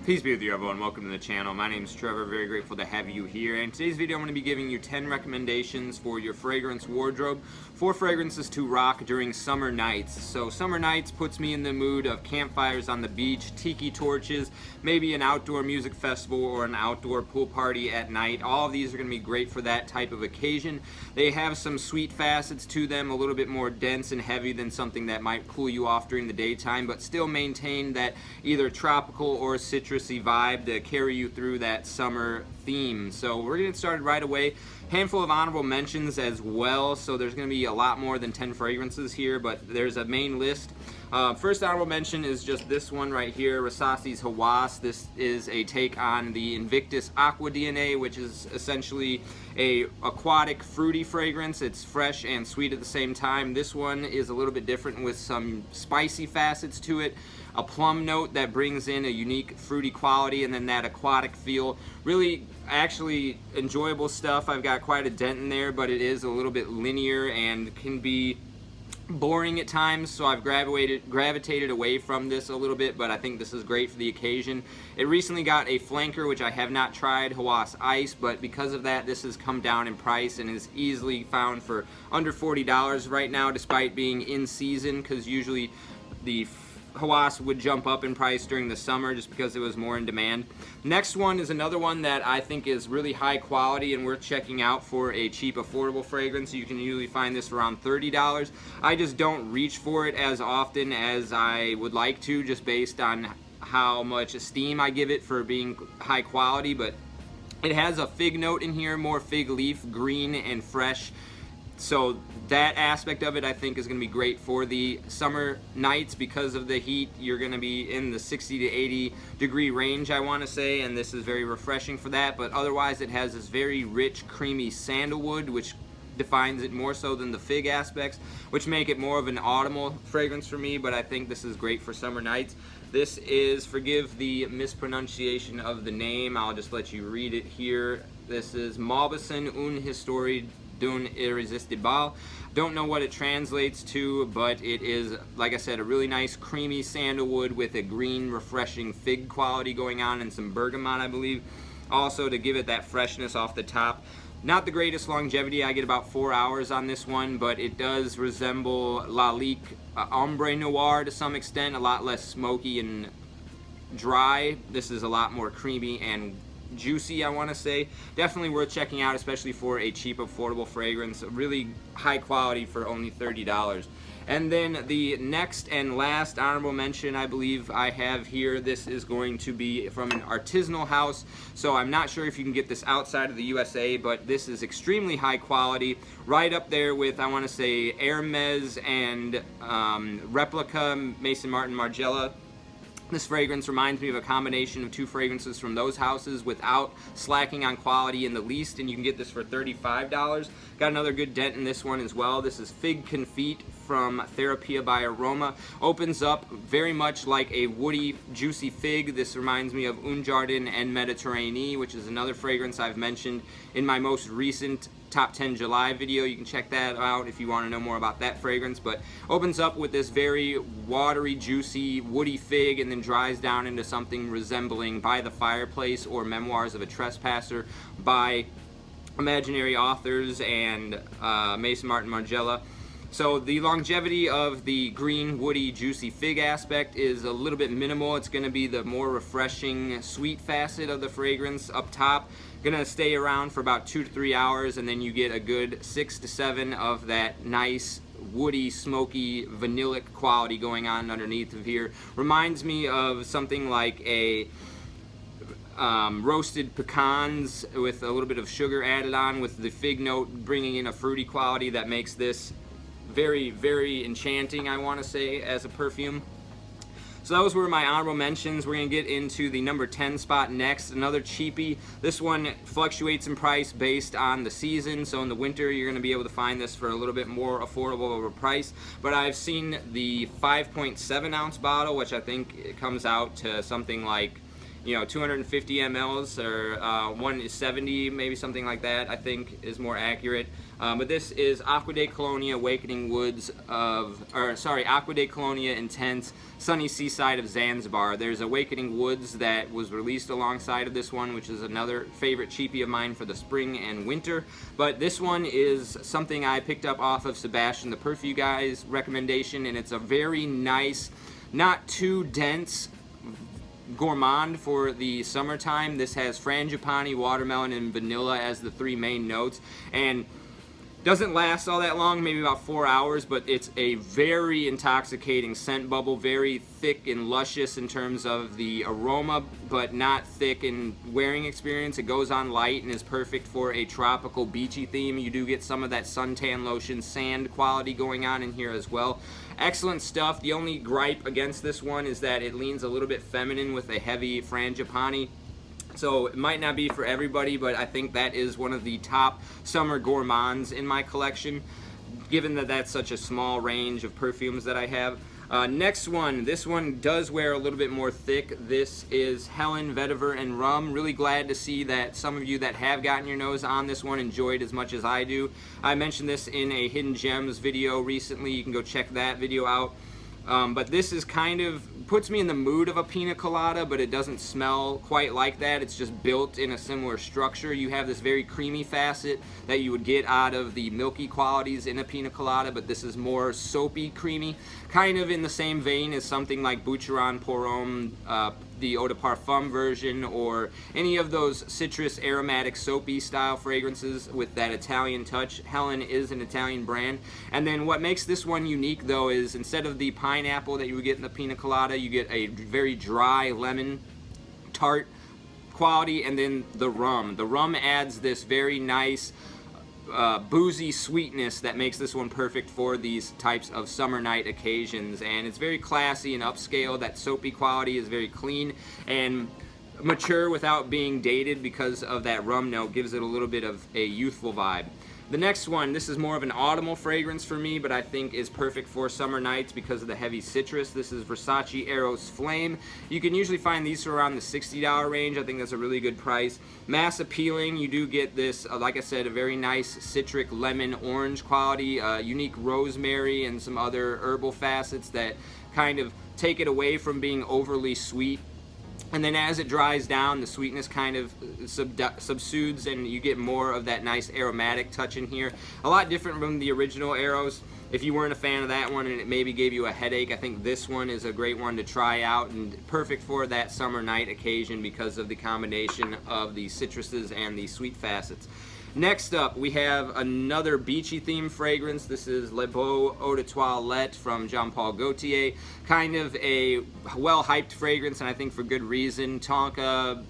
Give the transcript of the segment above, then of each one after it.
Peace be with you, everyone. Welcome to the channel. My name is Trevor. Very grateful to have you here. And in today's video, I'm going to be giving you 10 recommendations for your fragrance wardrobe. 4 fragrances to rock during summer nights. So summer nights puts me in the mood of campfires on the beach, tiki torches, maybe an outdoor music festival or an outdoor pool party at night. All of these are going to be great for that type of occasion. They have some sweet facets to them, a little bit more dense and heavy than something that might cool you off during the daytime, but still maintain that either tropical or citrusy vibe to carry you through that summer theme. So we're going to get started right away. Handful of honorable mentions as well, so there's going to be a lot more than 10 fragrances here, but there's a main list. First honorable mention is just this one right here, Rasasi Hawaas. This is a take on the Invictus Aqua DNA, which is essentially a aquatic fruity fragrance. It's fresh and sweet at the same time. This one is a little bit different with some spicy facets to it, a plum note that brings in a unique fruity quality, and then that aquatic feel. Really actually enjoyable stuff. I've got quite a dent in there, but it is a little bit linear and can be boring at times, so I've gravitated away from this a little bit, but I think this is great for the occasion. It recently got a flanker, which I have not tried, Hawaas Ice, but because of that, this has come down in price and is easily found for under $40 right now, despite being in season, because usually the Hawaas would jump up in price during the summer just because it was more in demand. Next one is another one that I think is really high quality and worth checking out for a cheap, affordable fragrance. You can usually find this for around $30. I just don't reach for it as often as I would like to, just based on how much esteem I give it for being high quality, but it has a fig note in here, more fig leaf, green and fresh. So that aspect of it I think is going to be great for the summer nights. Because of the heat, you're going to be in the 60 to 80 degree range, I want to say, and this is very refreshing for that. But otherwise it has this very rich, creamy sandalwood, which defines it more so than the fig aspects, which make it more of an autumnal fragrance for me, but I think this is great for summer nights. This is, forgive the mispronunciation of the name, I'll just let you read it here. This is Mauboussin Une Historie d'un Irresistible. Don't know what it translates to, but it is, like I said, a really nice creamy sandalwood with a green refreshing fig quality going on and some bergamot, I believe, also to give it that freshness off the top. Not the greatest longevity. I get about 4 hours on this one, but it does resemble Lalique Ombre Noir to some extent, a lot less smoky and dry. This is a lot more creamy and juicy, I want to say. Definitely worth checking out, especially for a cheap, affordable fragrance. Really high quality for only $30. And then the next and last honorable mention I believe I have here, this is going to be from an artisanal house. So I'm not sure if you can get this outside of the USA, but this is extremely high quality. Right up there with, I want to say, Hermes and Replica, Maison Martin Margiela. This fragrance reminds me of a combination of 2 fragrances from those houses without slacking on quality in the least, and you can get this for $35. Got another good dent in this one as well. This is Fig Confite from Therapia by Aroma. Opens up very much like a woody, juicy fig. This reminds me of Un Jardin and Mediterranee, which is another fragrance I've mentioned in my most recent Top 10 July video. You can check that out if you want to know more about that fragrance, but opens up with this very watery, juicy, woody fig and then dries down into something resembling By the Fireplace or Memoirs of a Trespasser by Imaginary Authors and Maison Martin Margiela. So the longevity of the green, woody, juicy fig aspect is a little bit minimal. It's going to be the more refreshing, sweet facet of the fragrance up top. Going to stay around for about 2 to 3 hours, and then you get a good 6 to 7 of that nice, woody, smoky, vanillic quality going on underneath of here. Reminds me of something like a roasted pecans with a little bit of sugar added on, with the fig note bringing in a fruity quality that makes this very, very enchanting, I want to say, as a perfume. So those were my honorable mentions. We're going to get into the number 10 spot next. Another cheapie. This one fluctuates in price based on the season. So in the winter, you're going to be able to find this for a little bit more affordable of a price. But I've seen the 5.7 ounce bottle, which I think it comes out to something like you know, 250 mLs, or 170, maybe something like that, I think is more accurate. But this is Aqua Colonia Awakening Woods of, or sorry, Aqua Colonia Intense Sunny Seaside of Zanzibar. There's Awakening Woods that was released alongside of this one, which is another favorite cheapie of mine for the spring and winter. But this one is something I picked up off of Sebastian the Perfume Guy's recommendation, and it's a very nice, not too dense gourmand for the summertime. This has frangipani, watermelon, and vanilla as the three main notes, and doesn't last all that long, maybe about 4 hours, but it's a very intoxicating scent bubble, very thick and luscious in terms of the aroma, but not thick in wearing experience. It goes on light and is perfect for a tropical beachy theme. You do get some of that suntan lotion sand quality going on in here as well. Excellent stuff. The only gripe against this one is that it leans a little bit feminine with a heavy frangipani. So it might not be for everybody, but I think that is one of the top summer gourmands in my collection, given that that's such a small range of perfumes that I have. Next one, this one does wear a little bit more thick. This is Helan Vetiver Rum. Really glad to see that some of you that have gotten your nose on this one enjoyed as much as I do. I mentioned this in a Hidden Gems video recently. You can go check that video out. But this is kind of, puts me in the mood of a pina colada, but it doesn't smell quite like that. It's just built in a similar structure. You have this very creamy facet that you would get out of the milky qualities in a pina colada, but this is more soapy creamy, kind of in the same vein as something like Boucheron Pour Homme, the Eau de Parfum version, or any of those citrus aromatic soapy style fragrances with that Italian touch. Helen is an Italian brand. And then what makes this one unique though is instead of the pineapple that you would get in the pina colada, you get a very dry lemon tart quality, and then the rum. The rum adds this very nice boozy sweetness that makes this one perfect for these types of summer night occasions, and it's very classy and upscale. That soapy quality is very clean and mature without being dated because of that rum note. Gives it a little bit of a youthful vibe. The next one, this is more of an autumnal fragrance for me, but I think is perfect for summer nights because of the heavy citrus. This is Versace Aeros Flame. You can usually find these for around the $60 range. I think that's a really good price. Mass appealing, you do get this, like I said, a very nice citric lemon orange quality, unique rosemary and some other herbal facets that kind of take it away from being overly sweet. And then as it dries down, the sweetness kind of subsudes and you get more of that nice aromatic touch in here. A lot different from the original Eros. If you weren't a fan of that one and it maybe gave you a headache, I think this one is a great one to try out and perfect for that summer night occasion because of the combination of the citruses and the sweet facets. Next up, we have another beachy theme fragrance. This is Le Beau Eau de Toilette from Jean Paul Gaultier. Kind of a well-hyped fragrance, and I think for good reason. Tonka,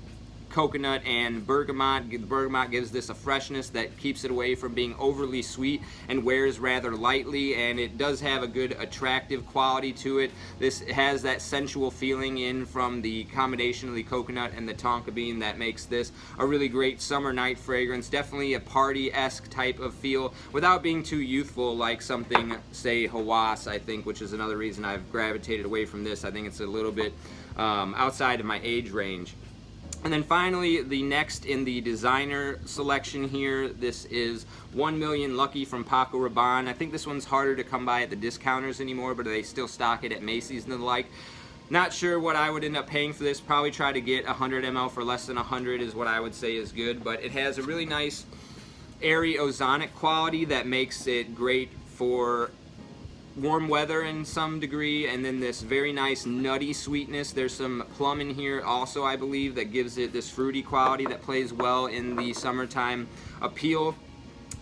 coconut, and bergamot. The bergamot gives this a freshness that keeps it away from being overly sweet and wears rather lightly, and it does have a good attractive quality to it. This has that sensual feeling in from the combination of the coconut and the tonka bean that makes this a really great summer night fragrance. Definitely a party-esque type of feel without being too youthful like something, say, Hawaas, I think, which is another reason I've gravitated away from this. I think it's a little bit outside of my age range. And then finally, the next in the designer selection here, this is 1 Million Lucky from Pac Rabon. I think this one's harder to come by at the discounters anymore, but they still stock it at Macy's and the like. Not sure what I would end up paying for this. Probably try to get 100 ml for less than 100 is what I would say is good. But it has a really nice airy ozonic quality that makes it great for warm weather in some degree, and then this very nice nutty sweetness. There's some plum in here also, I believe, that gives it this fruity quality that plays well in the summertime appeal.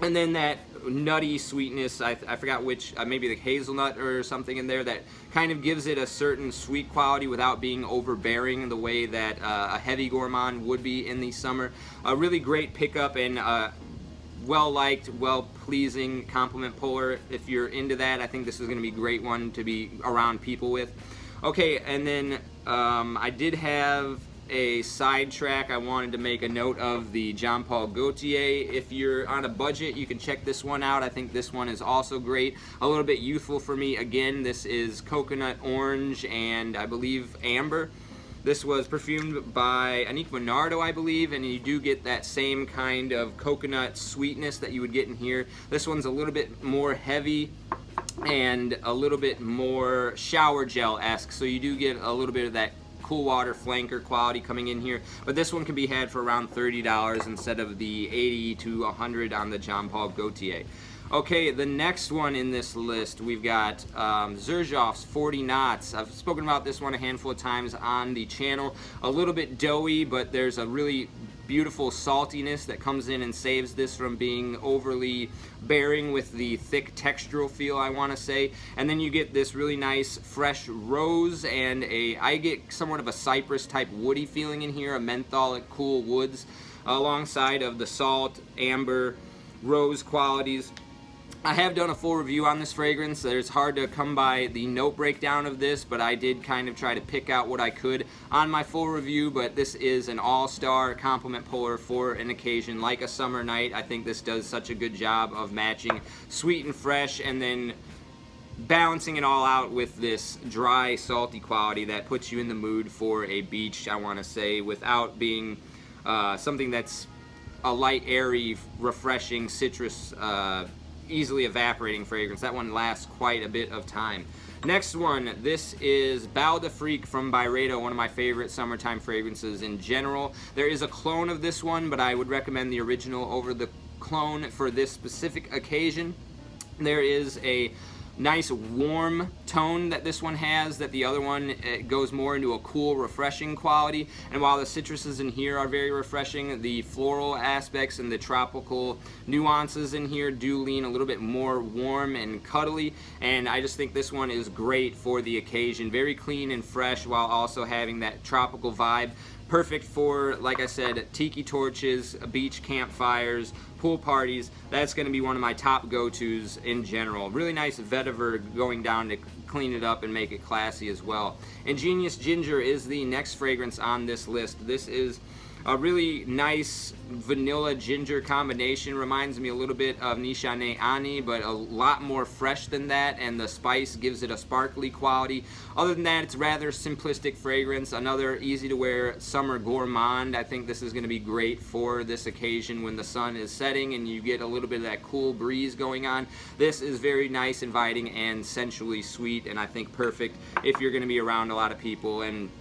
And then that nutty sweetness, I forgot which, maybe the hazelnut or something in there, that kind of gives it a certain sweet quality without being overbearing the way that a heavy gourmand would be in the summer. A really great pickup and well-liked, well-pleasing compliment puller. If you're into that, I think this is going to be a great one to be around people with. Okay, and then I did have a sidetrack. I wanted to make a note of the Jean Paul Gaultier. If you're on a budget, you can check this one out. I think this one is also great. A little bit youthful for me. Again, this is coconut orange and I believe amber. This was perfumed by Anique Nardo, I believe, and you do get that same kind of coconut sweetness that you would get in here. This one's a little bit more heavy and a little bit more shower gel-esque, so you do get a little bit of that cool water flanker quality coming in here, but this one can be had for around $30 instead of the $80 to $100 on the Jean Paul Gaultier. Okay, the next one in this list, we've got Xerjoff's 40 Knots. I've spoken about this one a handful of times on the channel. A little bit doughy, but there's a really beautiful saltiness that comes in and saves this from being overly bearing with the thick textural feel, I want to say. And then you get this really nice fresh rose and I get somewhat of a cypress type woody feeling in here, a mentholic cool woods alongside of the salt, amber, rose qualities. I have done a full review on this fragrance. It's hard to come by the note breakdown of this, but I did kind of try to pick out what I could on my full review. But this is an all-star compliment puller for an occasion like a summer night. I think this does such a good job of matching sweet and fresh and then balancing it all out with this dry, salty quality that puts you in the mood for a beach, I want to say, without being something that's a light, airy, refreshing citrus easily evaporating fragrance. That one lasts quite a bit of time. Next one, this is Bal d'Afrique from Byredo, one of my favorite summertime fragrances in general. There is a clone of this one, but I would recommend the original over the clone for this specific occasion. There is a nice warm tone that this one has, that the other one goes more into a cool, refreshing quality. And while the citruses in here are very refreshing, the floral aspects and the tropical nuances in here do lean a little bit more warm and cuddly. And I just think this one is great for the occasion. Very clean and fresh while also having that tropical vibe. Perfect for, like I said, tiki torches, beach campfires, pool parties. That's going to be one of my top go-tos in general. Really nice vetiver going down to clean it up and make it classy as well. Ingenious Ginger is the next fragrance on this list. This is a really nice vanilla ginger combination. Reminds me a little bit of Nishane Ani, but a lot more fresh than that, and the spice gives it a sparkly quality. Other than that, it's rather simplistic fragrance. Another easy to wear summer gourmand. I think this is going to be great for this occasion when the sun is setting and you get a little bit of that cool breeze going on. This is very nice, inviting, and sensually sweet, and I think perfect if you're going to be around a lot of people and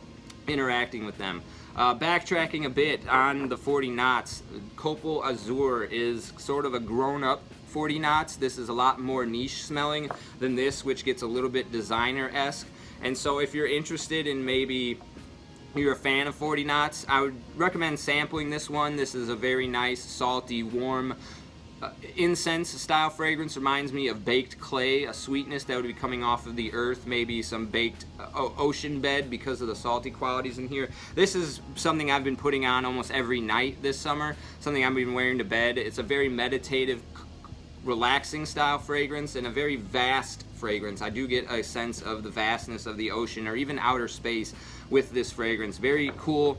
interacting with them. Backtracking a bit on the 40 Knots, Copo Azour is sort of a grown-up 40 Knots. This is a lot more niche smelling than this, which gets a little bit designer-esque. And so if you're interested in maybe you're a fan of 40 Knots, I would recommend sampling this one. This is a very nice, salty, warm, incense style fragrance. Reminds me of baked clay, a sweetness that would be coming off of the earth, maybe some baked ocean bed because of the salty qualities in here. This is something I've been putting on almost every night this summer, something I've been wearing to bed. It's a very meditative, relaxing style fragrance and a very vast fragrance. I do get a sense of the vastness of the ocean or even outer space with this fragrance. Very cool.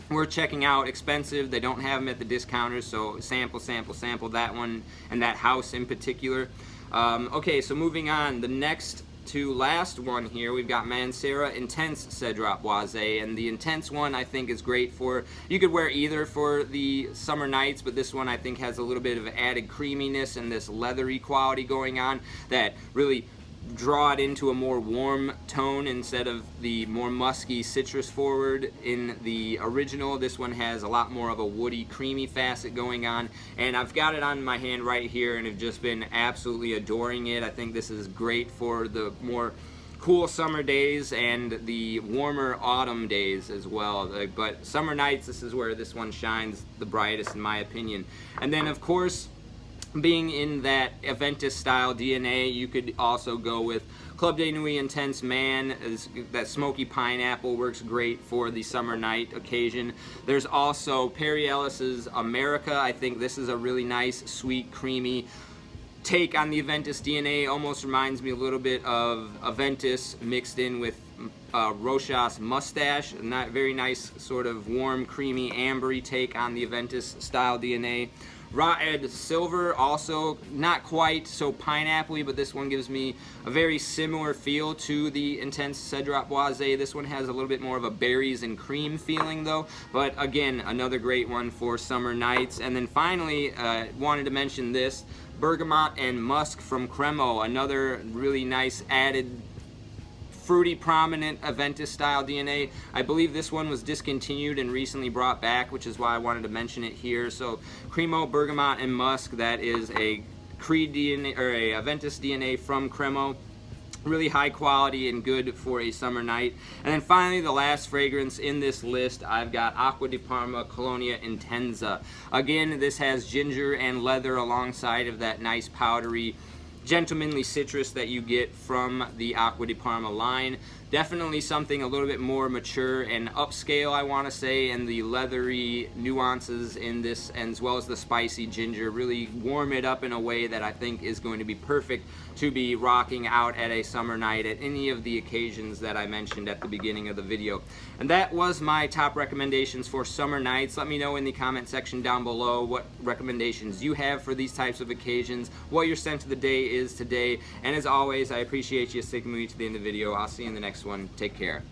We're checking out, expensive. They don't have them at the discounters, so sample that one and that house in particular. Okay, so moving on, the next to last one here, we've got Manera Intense Cedrat Boisé, and the Intense one I think is great for, you could wear either for the summer nights, but this one I think has a little bit of added creaminess and this leathery quality going on that really draw it into a more warm tone instead of the more musky citrus forward in the original. This one has a lot more of a woody, creamy facet going on, and I've got it on my hand right here and have just been absolutely adoring it. I think this is great for the more cool summer days and the warmer autumn days as well. But summer nights, this is where this one shines the brightest in my opinion. And then of course, being in that Aventus style DNA, you could also go with Club de Nuit Intense Man. That smoky pineapple works great for the summer night occasion. There's also Ellis America. I think this is a really nice, sweet, creamy take on the Aventus DNA. Almost reminds me a little bit of Aventus mixed in with Rochas Mustache. Not very nice, sort of warm, creamy, ambery take on the Aventus style DNA. Raed Silver, also not quite so pineapple-y, but this one gives me a very similar feel to the Intense Cedrat Boisé. This one has a little bit more of a berries and cream feeling though, but again, another great one for summer nights. And then finally, wanted to mention this, Bergamot and Musk from Cremo, another really nice added fruity prominent Aventus style DNA. I believe this one was discontinued and recently brought back, which is why I wanted to mention it here. So Cremo, Bergamot, and Musk, that is a Creed DNA or a Aventus DNA from Cremo. Really high quality and good for a summer night. And then finally, the last fragrance in this list, I've got Aqua Colonia Intensa. Again, this has ginger and leather alongside of that nice powdery gentlemanly citrus that you get from the Aqua di Parma line. Definitely something a little bit more mature and upscale, I want to say, and the leathery nuances in this, as well as the spicy ginger, really warm it up in a way that I think is going to be perfect to be rocking out at a summer night at any of the occasions that I mentioned at the beginning of the video. And that was my top recommendations for summer nights. Let me know in the comment section down below what recommendations you have for these types of occasions, what your scent of the day is today, and as always, I appreciate you sticking with me to the end of the video. I'll see you in the next one. Take care.